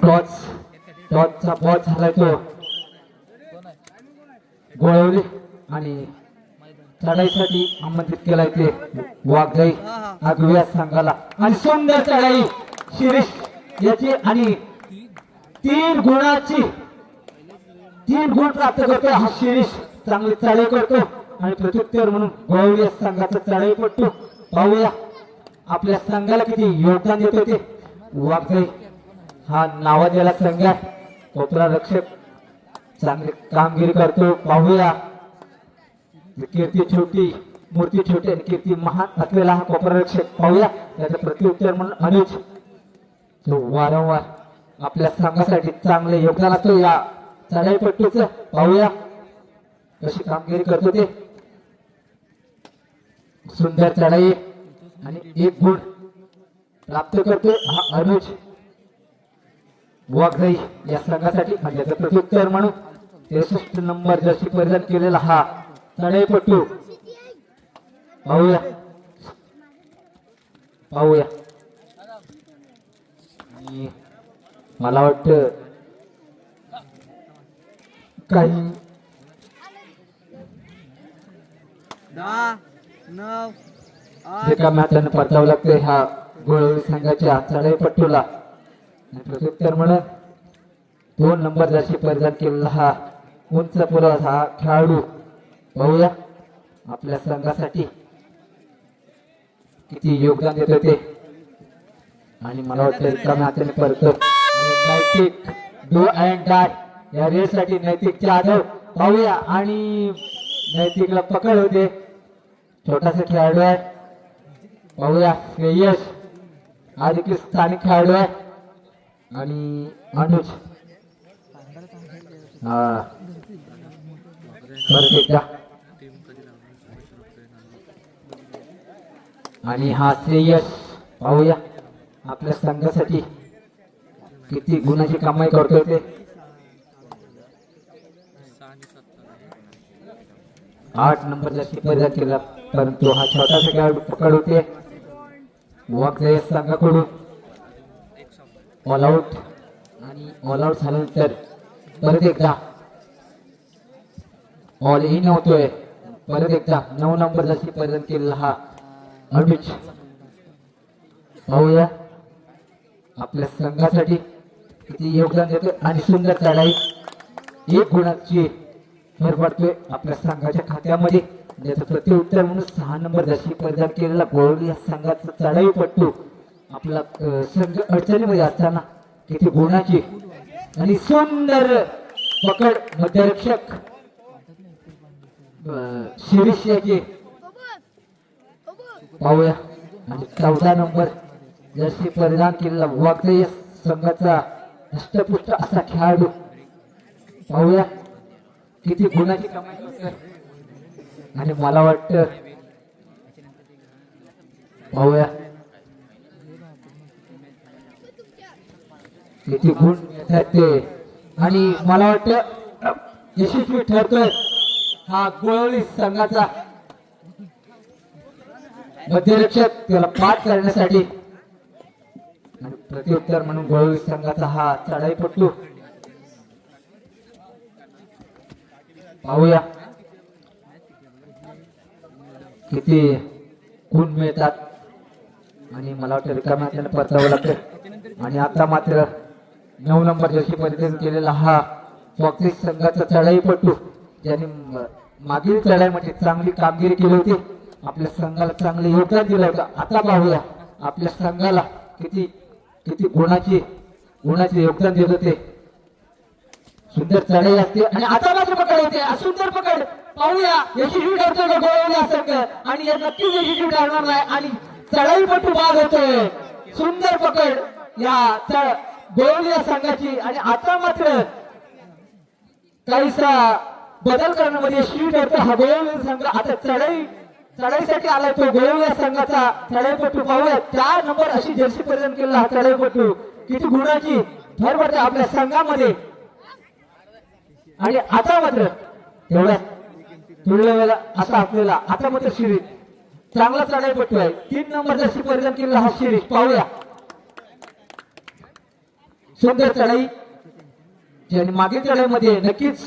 टॉच टॉचचा ball झालाय तो गोळवली आणि चढाईसाठी आमंत्रित केलाय ते वाघजाई आगव्या संघाला आणि सुंदर चढाई शिरीष याची आणि 3 गुण प्राप्त करतो हा शिरीष चांगली चढाई करतो आणि प्रत्युत्तर म्हणून गोळवली संघाचा चढाईपटू पाहूया आपल्या संघाला किती योगदान देतो ते वाघजाई हा नावाजलेला संघ आहे कोपरा रक्षक चांगली कामगिरी करतो पाहूया कीर्ती छोटी मूर्ती छोटी आणि कीर्ती महान असलेला हा कोपरा रक्षक पाहूया त्याचं प्रत्युत्तर म्हणून अनुज तो वारंवार आपल्या संघासाठी चांगले योगदान असतो या चढाईपट्टूच पाहूया कशी कामगिरी करतो ते सुंदर चढाई आणि 1 गुण प्राप्त करतो हा अनुज वाघजाई या संघासाठी आणि याचं प्रत्युत्तर म्हणून 63 नंबर जर्सी परिधान केलेला हा चढाईपट्टू पाहूया आणि मला वाटतं काही 10 9 एका मॅचने परतावं लागते ह्या गोळवली संघाच्या चढाईपट्टूला प्रत्युत्तर म्हणून 2 नंबर जर्सी परिधान केलेला हा उंच पुरस हा खेळाडू पाहूया आपल्या संघासाठी किती योगदान देतो ते आणि मला वाटतं एका मॅचने परत नैतिक डू अँड डाय या रेससाठी नैतिक जाधव पाहूया आणि नैतिकला पकड होते छोटासा खेळाडू आहे पाहूया श्रेयस हा देखील स्थानिक खेळाडू आहे आणि अनुज हा परत एकदा आणि हा श्रेयस पाहूया आपल्या संघासाठी किती गुणाची कमाई करतोय ते 8 नंबर जर्सी परिधान केला परंतु हा छोटासा खेळाडू पकड होते वाघजाई संघाकडून ऑल आउट आणि ऑल आउट झाल्यानंतर परत एकदा ऑल इन होतोय परत एकदा 9 नंबर जर्सी परिधान केलेला हा अनुज पाहूया आपल्या संघासाठी किती योगदान देतोय आणि सुंदर चढाई 1 गुणाची भर पडतोय आपल्या संघाच्या खात्यामध्ये त्याचं प्रत्युत्तर म्हणून 6 नंबर जर्सी परिधान केलेला गोळवली या संघाचा चढाईपट्टू आपला संघ अडचणीमध्ये असताना किती गुणाची आणि सुंदर पकड मध्यरक्षक शिरीष याची पाहूया आणि 14 नंबर जर्सी परिधान केलेला वाघजाई संघाचा अष्टपुष्ट असा खेळाडू पाहूया किती गुणाची कमाई करतोय आणि मला वाटतं पाहूया किती गुण येतात ते आणि मला वाटतं यशस्वी ठरतोय हा गोळवली संघाचा मध्यरक्षक त्याला पाठ करण्यासाठी आणि प्रत्युत्तर म्हणून गोळवली संघाचा हा चढाईपट्टू पाहूया किती गुण मिळतात आणि मला वाटतं रिकाम्या हाताने परतावं लागतं आणि आता मात्र 9 नंबर जर्सी परिधान केलेला हा वाघजाई संघाचा चढाईपट्टू ज्याने मागील चढाईमध्ये चांगली कामगिरी केली होती आपल्या संघाला चांगले योगदान दिलं होतं आता पाहूया आपल्या संघाला किती किती गुणाचे योगदान देत होते सुंदर चढाई असते आणि आता मात्र पकड होते सुंदर पकड पाहूया यशस्वी ठरतो का गोळवली संघ आणि या नक्कीच यशस्वी ठरणार नाही आणि चढाईपट्टू बाद होतोय सुंदर पकड या गोळवली संघाची आणि आता मात्र काहीसा बदल करण्यामध्ये यशस्वी ठरतो हा गोळवली संघ आता चढाईसाठी आलाय तो गोळवली संघाचा चढाईपट्टू पाहूया 4 नंबर अशी जर्सी परिधान केलेला हा चढाईपट्टू किती गुणाची भर पडते आपल्या संघामध्ये आणि आता मात्र तेवढ्या थोड्या वेळा असा आपल्याला आता मात्र शिरीष चांगला चढाईपट्टू आहे 3 नंबर जर्सी परिधान केलेला हा शिरीष पाहूया सुंदर चढाई ज्याने मागील चढाईमध्ये नक्कीच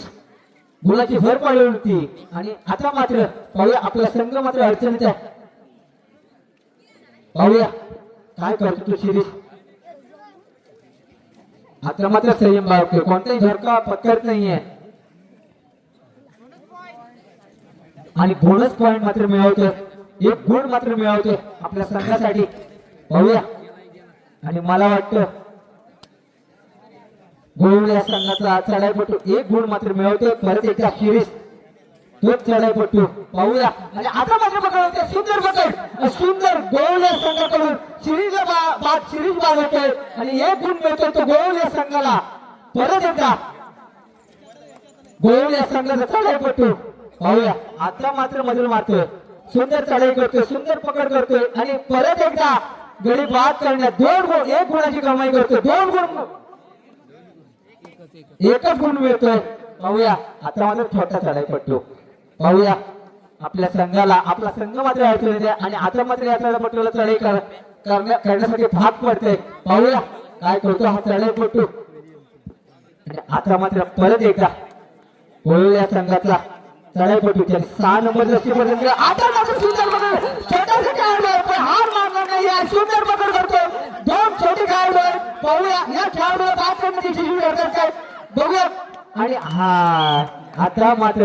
गुलाची भर पाडली होती आणि आता मात्र पाहूया आपला संघ मात्र अडचणीत आहे. पाहूया काय करतो तो शिरीष. आता मात्र संयम बाळगतोय, कोणताही झटका पत्करत नाहीये आणि बोनस पॉइंट मात्र मिळवतोय, एक गुण मात्र मिळवतोय आपल्या संघासाठी. पाहूया आणि मला वाटतं गोळवले या संघाचा चढाईपटू एक गुण मात्र मिळवतोय. परत एकदा शिरीष तोच चढाईपटू. पाहूया आणि आता मात्र पकड होते, सुंदर पकड, सुंदर गोळवले संघाकडून शिरीषला शिरीष बाद होतोय आणि एक गुण मिळतोय तो गोळवले संघाला. परत एकदा गोळवले संघाचा चढाईपटू. पाहूया आता मात्र मजल मारतोय, सुंदर चढाई करतोय, सुंदर पकड करतोय आणि परत एकदा गडी बाद करण्यात 2 गुण, 1 गुणाची कमाई करतोय. 2 गुण, एकच गुण मिळतोय. पाहूया आता मात्र छोटा चढाईपटू. पाहूया आपल्या संघाला, आपला संघ मात्र अडचणीत आहे आणि आता मात्र या चढाईपटूला चढाई करण्यासाठी भाग पडतोय. पाहूया काय करतो हा चढाईपटू आणि आता मात्र परत एकदा गोळवले या संघाचा चढाईपटू त्याने 6 नंबर जशी पर्यंत आता मात्र सुंदर पकड, छोटासा खेळाडू आहे पण हार मानणार नाही आहे, सुंदर पकड करतो. 2 छोटे खेळाडू आहेत. पाहूया या खेळाडूला बाद करण्याची शिशी करतात काय बघूया आणि हा आता मात्र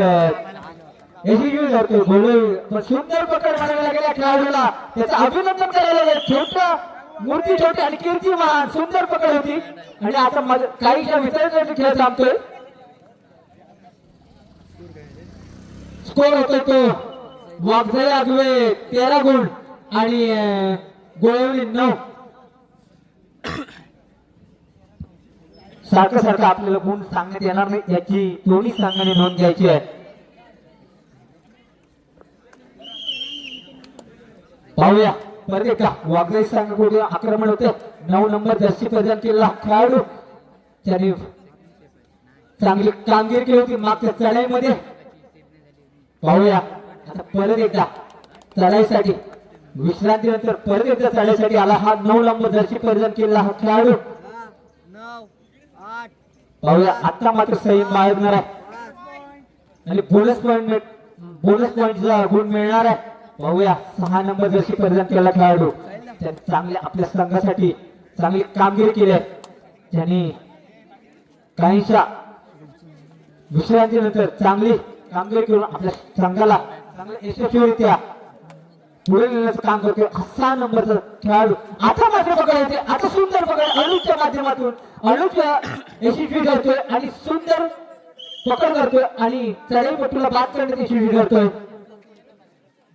यशस्वी ठरतोय गोळवले. पण सुंदर पकड म्हणायला लागेल या खेळाडूला, त्याचं अभिनंदन करायला लागेल. छोटा मूर्ती छोटी आणि कीर्तिमान सुंदर पकड होती आणि आता काहीशा वितरणाचा खेळ थांबतोय. स्कोर होतोय तो वाघजाई आगवे 13 गुण आणि गोळवली 9. सारखं सारखं आपल्याला गुण सांगण्यात येणार नाही याची दोन्ही संघाने नोंद घ्यायची आहे. पाहूया परत एकदा वाघजाई संघाकडून आक्रमण होते. 9 नंबर जर्सी प्रदान केलेला खेळाडू त्याने चांगली कामगिरी केली होती मागच्या चढाईमध्ये. पाहूया आता परत एकदा चढाईसाठी विश्रांतीनंतर परत एकदा चढाईसाठी आला हा 9 नंबर जर्सी प्रदान केलेला हा खेळाडू. 9 8 पाहूया आता मात्र संयम बाळगणार आहे आणि बोनस पॉइंटचा गुण मिळणार आहे. पाहूया 6 नंबर जर्सी प्रदान केलेला खेळाडू त्याने चांगले आपल्या संघासाठी चांगली कामगिरी केली आहे. त्यांनी काहीशा विश्रांतीनंतर चांगली कामगिरी करून आपल्या संघाला चांगल्या यशस्वीरित्या पुढे नेण्याचं काम करतोय. 6 नंबरचा खेळाडू आता मात्र पकड होते, आता सुंदर पकड अनुजच्या माध्यमातून अनुजच्या यशस्वी ठरतोय आणि सुंदर पकड करतोय आणि चढाईपटूला बाद करण्यात यशस्वी ठरतोय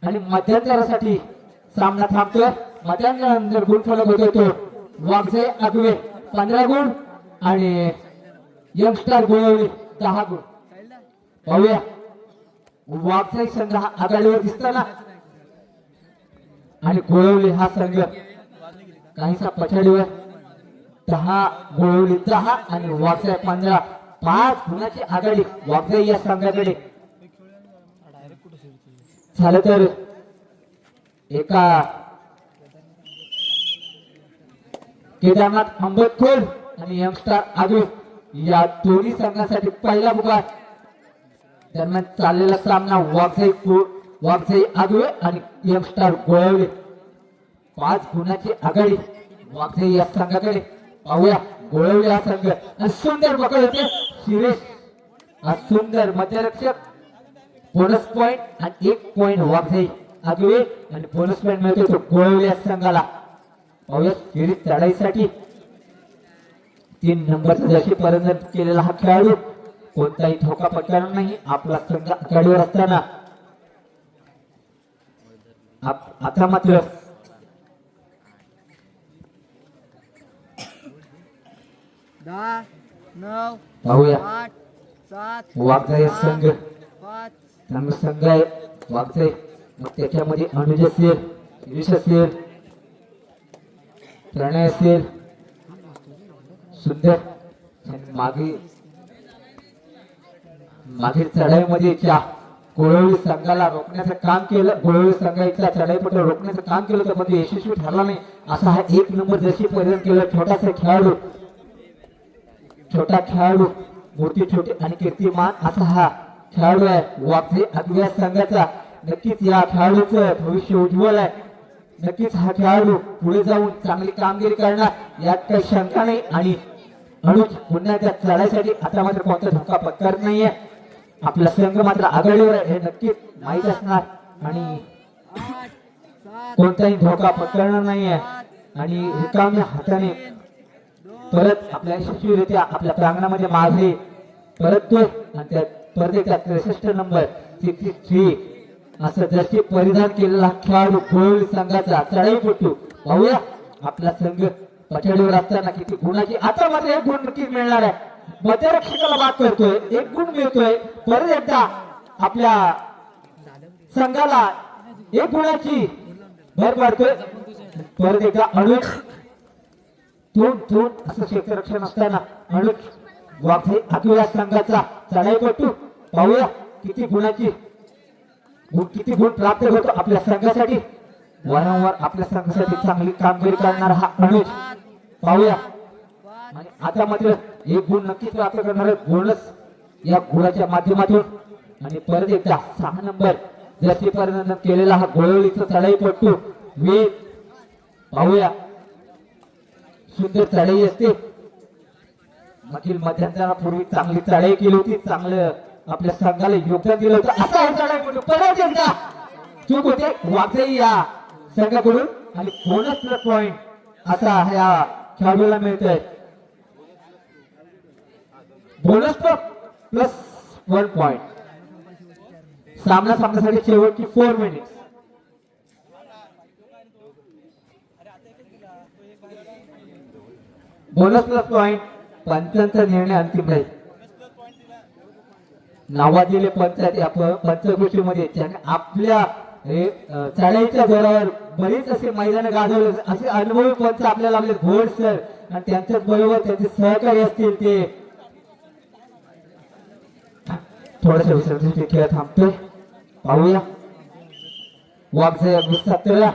आणि मध्यंतरासाठी सामना थांबतोय. मध्यंतरानंतर गुणफलक होतोय तो वाघजाई आगवे 15 गुण आणि यंगस्टर गोळवली 10 गुण. पाहूया वाघजाई संघ हा आघाडीवर दिसताना आणि गोळवली हा संघ काहीसा पछाडीवर. 10 गोळवली 10 आणि वाघजाई 15. 5 गुणाची आघाडी वाघजाई या संघाकडे. झालं तर एका केदारनाथ आंबेडकर आणि यंगस्टर आगवे या दोन्ही संघांसाठी पहिला पुकार दरम्यान चाललेला सामना वाघजाई आगवे आणि यंगस्टर गोळवले. 5 गुणाची आघाडी वाघजाई या संघाकडे. पाहूया गोळवले हा संघ आणि सुंदर पकड होते शिरीष हा सुंदर मध्यरक्षक. बोनस पॉइंट आणि 1 पॉइंट वाघजाई आगवे आणि बोनस पॉइंट मिळतो तो गोळवले या संघाला. पाहूया शिरीष चढाईसाठी 3 नंबरचा जशी पर्यंत केलेला हा खेळाडू कोणताही धोका पत्करणार नाही आपला संघ आघाडीवर असताना. आता मात्र 10 9 पाहूया 8 7 वाघजाई संघ 5 चांगला संघ आहे वाघजाई. मग त्याच्यामध्ये अनुज असेल, शिरीष असेल, प्रणय असेल, सुंदर मागील चढाईमध्ये गोळवली संघाला रोखण्याचं काम केलं. गोळवली संघाच्या चढाईपटू रोखण्याचं काम केलं तर पण यशस्वी ठरला नाही. असा हा 1 नंबर जशी परिधान केला छोटासा खेळाडू छोटा खेळाडू, मूर्ती छोटी आणि कीर्तिमान असा हा खेळाडू आहे वाघजे आदिवासी संघाचा. नक्कीच या खेळाडूचं भविष्य उज्ज्वल आहे. नक्कीच हा खेळाडू पुढे जाऊन चांगली कामगिरी करणार यात काही शंका नाही. आणि अनुज पुन्हा त्या चढाईसाठी आता मात्र कोणता धोका पत्करत नाहीये. आपला संघ मात्र आघाडीवर आहे हे नक्कीच माहीत असणार आणि 8 7 कोणताही धोका पत्करणार नाहीये. आणि रिकाम्या हाताने परत आपल्या यशस्वीरित्या आपल्या प्रांगणामध्ये मारले परततोय आणि त्या परत एकदा 63 नंबर 63 असं जशी परिधान केलेला खेळाडू गोळवली संघाचा चढाईपटू. पाहूया आपला संघ पछाडीवर असताना किती गुणाची. आता मात्र एक गुण नक्कीच मिळणार आहे. मध्यरक्षकाला बाद करतोय, एक गुण मिळतोय. परत एकदा आपल्या संघाला एक गुणाची भर पडतोय. परत एकदा अनुज दोन असं क्षेत्ररक्षण असताना अनुज वाघे आदिवासी संघाचा चढाईपटू. पाहूया किती गुणाची किती गुण प्राप्त करतो आपल्या संघासाठी. वारंवार आपल्या संघासाठी चांगली कामगिरी करणारा हा अनुज. पाहूया आणि आता मात्र एक गुण नक्कीच प्राप्त करणार बोनस या गुणाच्या माध्यमातून. आणि परत एकदा 6 नंबर जशी परिणाम केलेला हा गोळवलीचा चढाईपटू वेद. पाहूया सुंदर चढाई असते. मागील मध्यंतरापूर्वी चांगली चढाई केली होती, चांगलं आपल्या संघाला योगदान दिलं होतं. असा हा चढाईपटू परत एकदा चूक होते वाघे या संघाकडून आणि बोनस प्लस पॉइंट असा ह्या खेळाडूला मिळतोय. Bonus plus 1 point. सामन्यासाठी शेवटची 4 मिनिट. Bonus plus point. पंचांचा निर्णय अंतिम राहील. नावाजलेले पंच आहेत आपण पंचकृषीमध्ये त्याने आपल्या चढाईच्या जोरावर बरेच असे मैदान गाजवले. असे अनुभवी पंच आपल्याला आपले घोड सर आणि त्यांच्याच बरोबर त्यांचे सहकारी असतील ते. थोड्याशा विश्रांतीसाठी खेळ थांबतोय. पाहूया वाघजे 17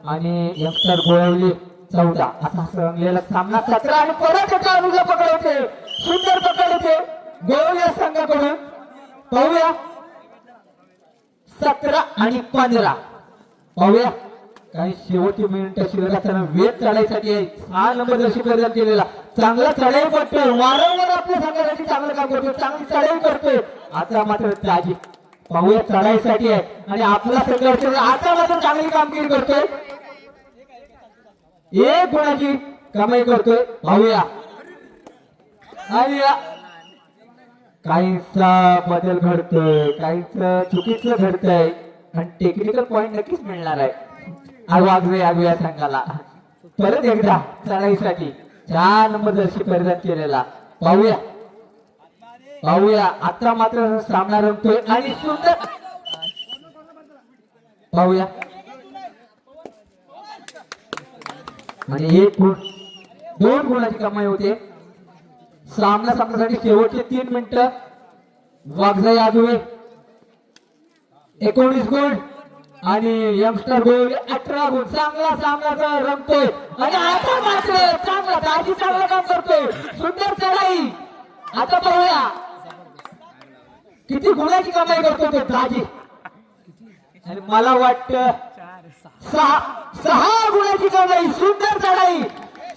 आणि यंगस्टर गोळवली 14 असा रंगलेला सामना. 17 आणि परत एका अनुजला पकडवते. सुंदर पकडवते गोळवली संघाकडून. पाहूया 17 आणि 15. पाहूया काही शेवटची मिनिट शिल्लक असताना वेद चढाईसाठी 6 नंबर जशी प्रदान केलेला चांगला चढाई करतोय. वारंवार आपल्या संघासाठी चांगलं काम करतोय, चांगली चढाई करतोय. आता मात्र ताजी पाहूया चढाईसाठी आहे आणि आपला संघ आता मात्र चांगली कामगिरी करतोय. एक गुणाची कमाई करतोय. पाहूया आणि काहींचा बदल घडतोय, काहींच चुकीचं घडतंय आणि टेक्निकल पॉइंट नक्कीच मिळणार आहे वाघवे आदिवासी संघाला. परत एकदा चढाईसाठी 4 नंबर जर्सी परिधान केलेला. पाहूया आता मात्र सामना रंगतोय आणि सुंदर. पाहूया आणि 1 गुण 2 गुणाची कमाई होते. सामन्यासाठी शेवटचे 3 मिनिटं. वाघजाई आदुवे 19 गुण आणि यंगस्टर गोळवली 18 गुण. चांगला सामना रंगतोय आणि आता मात्र चांगला दाजी चांगलं काम करतोय. सुंदर चढाई. आता पाहूया किती गुणाची कमाई करतो तो दाजी. आणि मला वाटतं 6 गुणाची कमाई. सुंदर चढाई,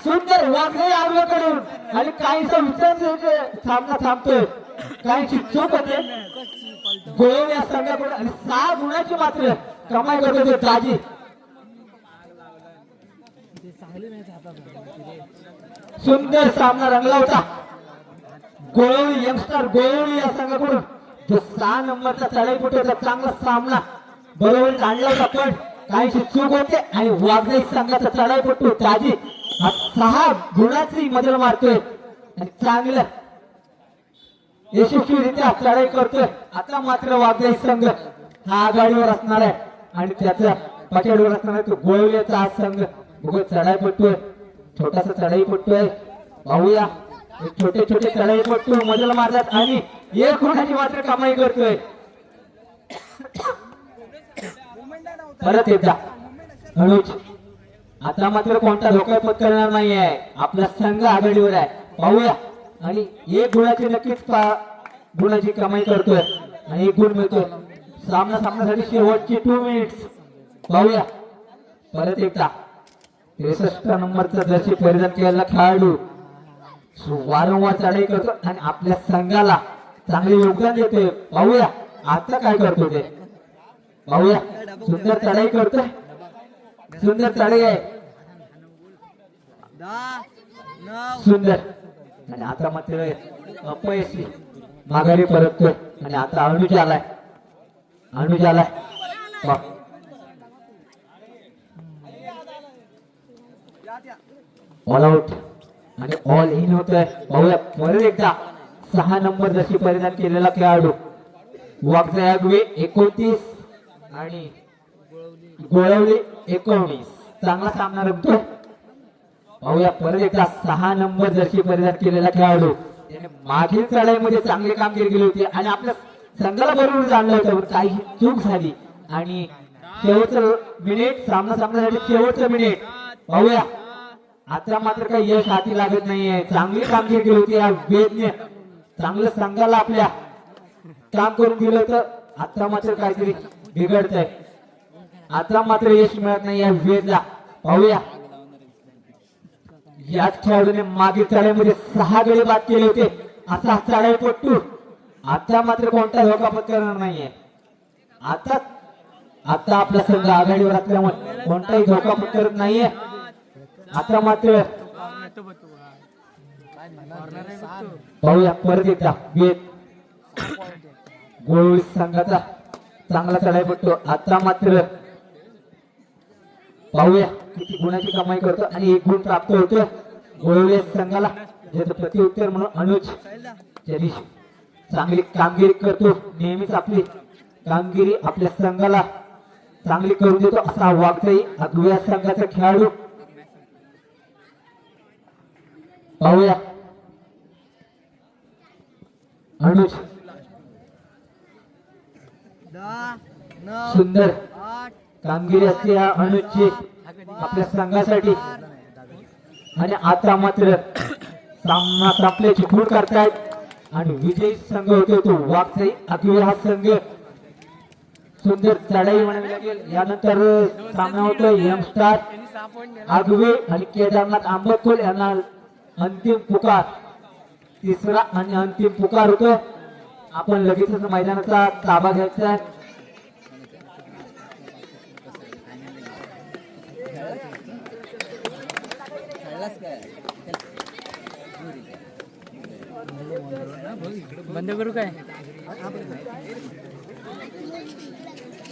सुंदर वाघजाई आदुवेकडून. आणि काहीसा विचार सामना थांबतोय, काहीची चूक होते गोळवली या संघाकडून आणि 6 गुणाची मात्र कमाई करतो तो दाजी. सुंदर सामना रंगला होता. गोळवली यंगस्टर गोळवली या संघाकडून जो 6 नंबरचा चढाईपटू होता. चांगला सामना बरोबर आणला होता पण काहीशी चूक होते आणि वाघजाई संघाचा चढाईपटू दाजी 6 गुणाची मजल मारतोय आणि चांगलं यशस्वीरित्या चढाई करतोय. आता मात्र वाघजाई संघ हा आघाडीवर असणार आहे आणि त्याचा पछाडीवर असणार आहे तो गोळवलीचा हा संघ. बघू चढाईपटू आहे, छोटासा चढाईपटू आहे. पाहूया छोटे छोटे चढाईपटू मजल मारतात आणि 1 गुणाची मात्र कमाई करतोय. परत एकदा अनुज आता मात्र कोणता धोका पत्करणार नाहीये. आपला संघ आघाडीवर आहे. पाहूया आणि एक गुणाची नक्कीच गुणाची कमाई करतोय आणि एक गुण मिळतोय. सामन्यासाठी शेवटची 2 मिनिट्स. पाहूया परत एकदा 63 नंबरचा जर्सी परिधान केलेला खेळाडू वारंवार चढाई करतो आणि आपल्या संघाला चांगले योगदान देतोय. पाहूया आता काय करतो ते. पाहूया सुंदर चढाई करतोय. सुंदर चढाई आहे. 10 9 सुंदर आणि आता मात्र अपयशी माघारी परततोय आणि आता अनुज आलाय. अनुज आलाय. ऑल आउट आणि ऑल इन होतोय. पाहूया परत एकदा 6 नंबर जशी परिधान केलेला खेळाडू वागजागवे 29 आणि गोळवली 19. चांगला सामना रंगतोय. पाहूया परत एकदा 6 नंबर जर्सी परिधान केलेला खेळाडू त्याने मागील चढाईमध्ये चांगली कामगिरी केली होती आणि आपल्या संघाला बरोबर जाणलं होतं. काही चूक झाली आणि शेवटचं मिनिट सामन्यासाठी शेवटचं मिनिट. पाहूया आता मात्र काही यश हाती लागत नाहीये. चांगली कामगिरी केली होती या वेदने. चांगलं संघाला आपल्या काम करून दिलं होतं. आता मात्र काहीतरी बिघडतंय. आता मात्र यश मिळत नाही या वेदला. पाहूया याच खेळाडूने मागील चढाईमध्ये 6 गडी बाद केले होते. असा चढाईपट्टू आता मात्र कोणता धोका पत्करणार नाहीये. आता आपला संघ आघाडीवर असल्यामुळे कोणताही धोका पत्करत नाहीये. आता मात्र पाहूया परत एकदा गोळी संघाचा चांगला चढाईपट्टू. आता मात्र पाहूया किती गुणाची कमाई करतो आणि 1 गुण प्राप्त होतो गोळवले संघाला. ज्याचं प्रत्युत्तर म्हणून अनुज चांगली कामगिरी करतो. नेहमीच आपली कामगिरी आपल्या संघाला चांगली करून देतो असा वागजाई अगव्या संघाचा खेळाडू. पाहूया अनुज 10 9 सुंदर 8 कामगिरी असते या अनुजची आपल्या संघासाठी. आणि आता मात्र सामना संपल्याची खूण करतायत आणि विजयी संघ होतो तो वागजाई अगवे हा संघ. सुंदर चढाई म्हणावी लागेल. यानंतर सामना होतोय एम स्टार आगवे आणि केदारनाथ आंबतकोल यांना अंतिम पुकार. तिसरा आणि अंतिम पुकार होतो. आपण लगेचच मैदानाचा ताबा घ्यायचा आहे. बंद करू काय